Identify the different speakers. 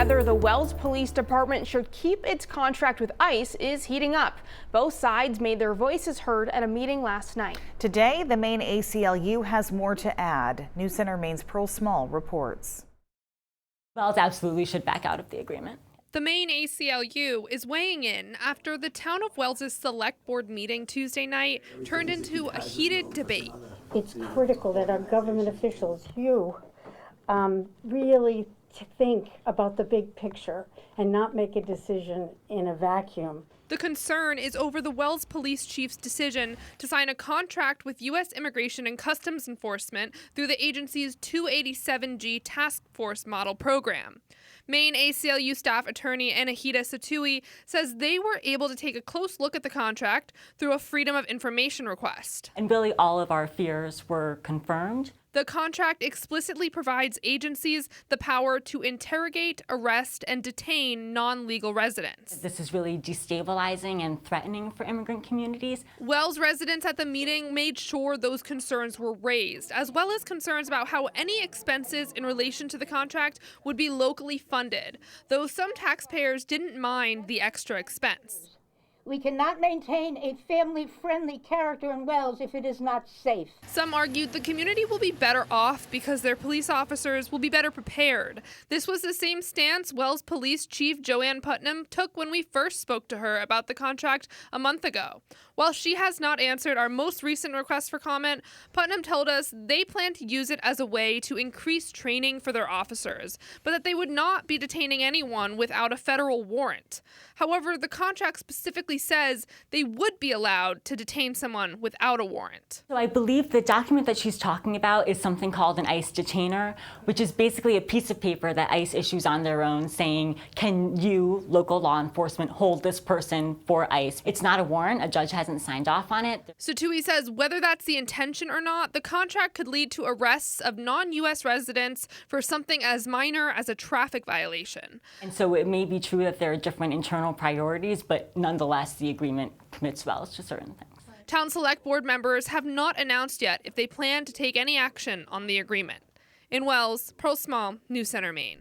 Speaker 1: whether the Wells Police Department should keep its contract with ICE is heating up. Both sides made their voices heard at a meeting last night.
Speaker 2: Today, the Maine ACLU has more to add. News Center Maine's Pearl Small reports.
Speaker 3: Wells absolutely should back out of the agreement.
Speaker 4: The Maine ACLU is weighing in after the Town of Wells' Select Board meeting Tuesday night turned into a heated debate.
Speaker 5: It's critical that our government officials, really think about the big picture and not make a decision in a vacuum.
Speaker 4: The concern is over the Wells Police Chief's decision to sign a contract with U.S. Immigration and Customs Enforcement through the agency's 287G Task Force Model Program. Maine ACLU staff attorney Anahita Satui says they were able to take a close look at the contract through a Freedom of Information request.
Speaker 3: And really all of our fears were confirmed.
Speaker 4: The contract explicitly provides agencies the power to interrogate, arrest, and detain non-legal residents.
Speaker 3: This is really destabilizing and threatening for immigrant communities.
Speaker 4: Wells residents at the meeting made sure those concerns were raised, as well as concerns about how any expenses in relation to the contract would be locally funded, though some taxpayers didn't mind the extra expense.
Speaker 6: We cannot maintain a family-friendly character in Wells if it is not safe.
Speaker 4: Some argued the community will be better off because their police officers will be better prepared. This was the same stance Wells Police Chief Joanne Putnam took when we first spoke to her about the contract a month ago. While she has not answered our most recent request for comment, Putnam told us they plan to use it as a way to increase training for their officers, but that they would not be detaining anyone without a federal warrant. However, the contract specifically says they would be allowed to detain someone without a warrant.
Speaker 3: So I believe the document that she's talking about is something called an ICE detainer, which is basically a piece of paper that ICE issues on their own saying, can you, local law enforcement, hold this person for ICE? It's not a warrant. A judge hasn't signed off on it.
Speaker 4: Satui says whether that's the intention or not, the contract could lead to arrests of non-U.S. residents for something as minor as a traffic violation.
Speaker 3: And so it may be true that there are different internal priorities, but nonetheless, the agreement commits Wells to certain things.
Speaker 4: Town Select Board members have not announced yet if they plan to take any action on the agreement. In Wells, Pearl Small, News Center, Maine.